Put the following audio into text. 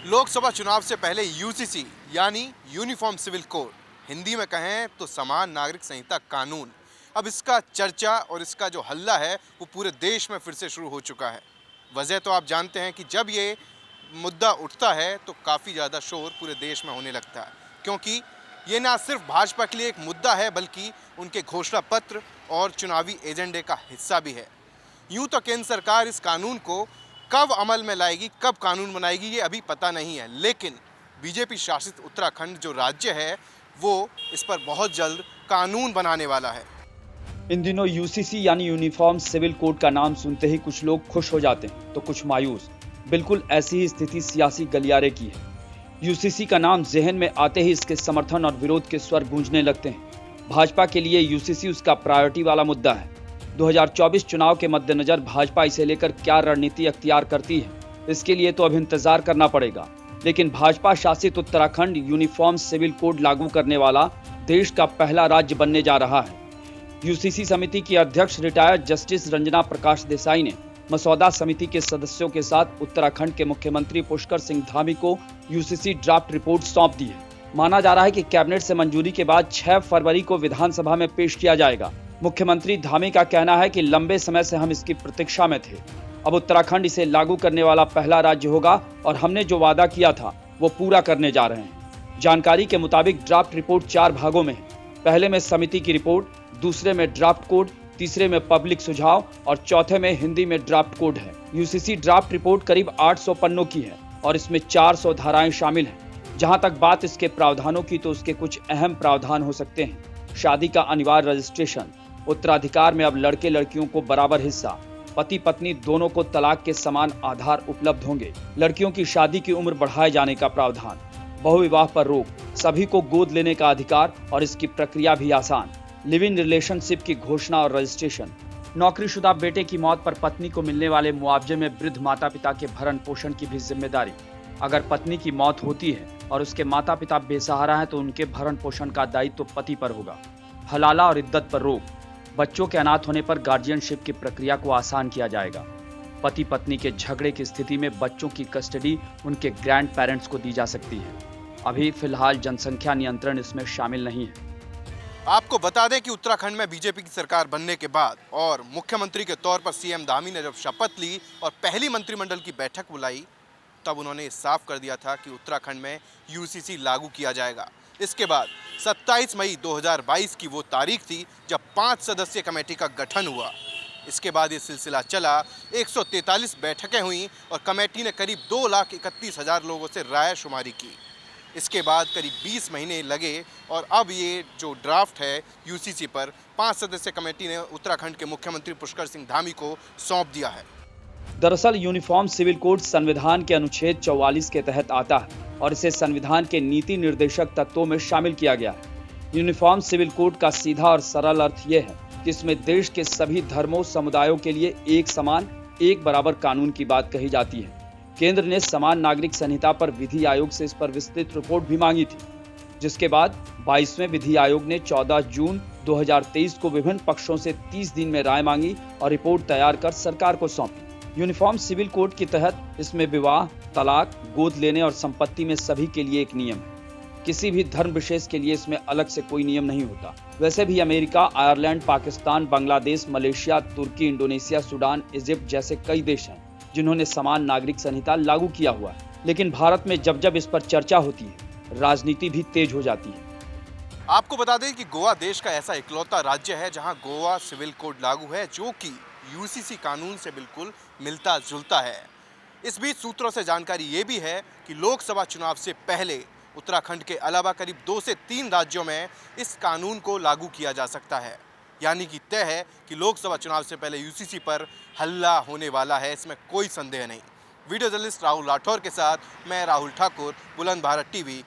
लोकसभा चुनाव से पहले यूसीसी यानी यूनिफॉर्म सिविल कोड, हिंदी में कहें तो समान नागरिक संहिता कानून, अब इसका चर्चा और इसका जो हल्ला है वो पूरे देश में फिर से शुरू हो चुका है। वजह तो आप जानते हैं कि जब ये मुद्दा उठता है तो काफ़ी ज़्यादा शोर पूरे देश में होने लगता है, क्योंकि ये ना सिर्फ भाजपा के लिए एक मुद्दा है बल्कि उनके घोषणा पत्र और चुनावी एजेंडे का हिस्सा भी है। यूं तो केंद्र सरकार इस कानून को कब अमल में लाएगी, कब कानून बनाएगी, ये अभी पता नहीं है, लेकिन बीजेपी शासित उत्तराखंड जो राज्य है वो इस पर बहुत जल्द कानून बनाने वाला है। इन दिनों यूसीसी यानी यूनिफॉर्म सिविल कोड का नाम सुनते ही कुछ लोग खुश हो जाते हैं तो कुछ मायूस। बिल्कुल ऐसी ही स्थिति सियासी गलियारे की है। यूसीसी का नाम जहन में आते ही इसके समर्थन और विरोध के स्वर गूंजने लगते हैं। भाजपा के लिए यूसीसी उसका प्रायोरिटी वाला मुद्दा है। 2024 चुनाव के मद्देनजर भाजपा इसे लेकर क्या रणनीति अख्तियार करती है, इसके लिए तो अब इंतजार करना पड़ेगा। लेकिन भाजपा शासित उत्तराखंड यूनिफॉर्म सिविल कोड लागू करने वाला देश का पहला राज्य बनने जा रहा है। यूसीसी समिति की अध्यक्ष रिटायर्ड जस्टिस रंजना प्रकाश देसाई ने मसौदा समिति के सदस्यों के साथ उत्तराखंड के मुख्यमंत्री पुष्कर सिंह धामी को यूसीसी ड्राफ्ट रिपोर्ट सौंप दी है। माना जा रहा है कि कैबिनेट से मंजूरी के बाद 6 फरवरी को विधानसभा में पेश किया जाएगा। मुख्यमंत्री धामी का कहना है कि लंबे समय से हम इसकी प्रतीक्षा में थे। अब उत्तराखंड इसे लागू करने वाला पहला राज्य होगा और हमने जो वादा किया था वो पूरा करने जा रहे हैं। जानकारी के मुताबिक ड्राफ्ट रिपोर्ट 4 भागों में है। पहले में समिति की रिपोर्ट, दूसरे में ड्राफ्ट कोड, तीसरे में पब्लिक सुझाव और चौथे में हिंदी में ड्राफ्ट कोड है। यूसीसी ड्राफ्ट रिपोर्ट करीब 800 पन्नों की है और इसमें 400 धाराएं शामिल हैं। जहां तक बात इसके प्रावधानों की तो उसके कुछ अहम प्रावधान हो सकते हैं। शादी का अनिवार्य रजिस्ट्रेशन, उत्तराधिकार में अब लड़के लड़कियों को बराबर हिस्सा, पति पत्नी दोनों को तलाक के समान आधार उपलब्ध होंगे, लड़कियों की शादी की उम्र बढ़ाए जाने का प्रावधान, बहुविवाह पर रोक, सभी को गोद लेने का अधिकार और इसकी प्रक्रिया भी आसान, लिव इन रिलेशनशिप की घोषणा और रजिस्ट्रेशन, नौकरीशुदा बेटे की मौत पर पत्नी को मिलने वाले मुआवजे में वृद्ध माता पिता के भरण पोषण की भी जिम्मेदारी। अगर पत्नी की मौत होती है और उसके माता पिता बेसहारा हैं तो उनके भरण पोषण का दायित्व पति पर होगा। हलाला और इद्दत पर रोक, बच्चों के अनाथ होने पर गार्जियनशिप की प्रक्रिया को आसान किया जाएगा। पति पत्नी के झगड़े की स्थिति में बच्चों की कस्टडी उनके ग्रैंड पेरेंट्स को दी जा सकती है। अभी फिलहाल जनसंख्या नियंत्रण इसमें शामिल नहीं है। आपको बता दें कि उत्तराखंड में बीजेपी की सरकार बनने के बाद और मुख्यमंत्री के तौर पर सीएम धामी ने जब शपथ ली और पहली मंत्रिमंडल की बैठक बुलाई, तब उन्होंने साफ कर दिया था कि उत्तराखंड में यूसीसी लागू किया जाएगा। इसके बाद 27 मई 2022 की वो तारीख थी जब 5 सदस्यीय कमेटी का गठन हुआ। इसके बाद ये सिलसिला चला, 143 बैठकें हुई और कमेटी ने करीब 2,31,000 लोगों से राय शुमारी की। इसके बाद करीब 20 महीने लगे और अब ये जो ड्राफ्ट है यूसीसी पर 5 सदस्यीय कमेटी ने उत्तराखंड के मुख्यमंत्री पुष्कर सिंह धामी को सौंप दिया है। दरअसल यूनिफॉर्म सिविल कोड संविधान के अनुच्छेद 44 के तहत आता है और इसे संविधान के नीति निर्देशक तत्वों में शामिल किया गया है। यूनिफॉर्म सिविल कोड का सीधा और सरल अर्थ यह है कि इसमें देश के सभी धर्मों समुदायों के लिए एक समान, एक बराबर कानून की बात कही जाती है। केंद्र ने समान नागरिक संहिता पर विधि आयोग से इस पर विस्तृत रिपोर्ट भी मांगी थी, जिसके बाद 22वें विधि आयोग ने 14 जून 2023 को विभिन्न पक्षों से 30 दिन में राय मांगी और रिपोर्ट तैयार कर सरकार को सौंपी। यूनिफॉर्म सिविल कोड के तहत इसमें विवाह, तलाक, गोद लेने और संपत्ति में सभी के लिए एक नियम है। किसी भी धर्म विशेष के लिए इसमें अलग से कोई नियम नहीं होता। वैसे भी America, Ireland, Pakistan, Bangladesh, Malaysia, Turkey, Indonesia, Sudan, Egypt जैसे कई देश हैं जिन्होंने समान नागरिक संहिता लागू किया हुआ है। लेकिन भारत में जब जब इस पर चर्चा होती है, राजनीति भी तेज हो जाती है। आपको बता दें कि गोवा देश का ऐसा इकलौता राज्य है जहां गोवा सिविल कोड लागू है, जो कि यूसीसी कानून से बिल्कुल मिलता जुलता है। इस बीच सूत्रों से जानकारी ये भी है कि लोकसभा चुनाव से पहले उत्तराखंड के अलावा करीब 2 से 3 राज्यों में इस कानून को लागू किया जा सकता है। यानी कि तय है कि लोकसभा चुनाव से पहले यूसीसी पर हल्ला होने वाला है, इसमें कोई संदेह नहीं। वीडियो जर्नलिस्ट राहुल राठौर के साथ मैं राहुल ठाकुर, बुलंद भारत टीवी,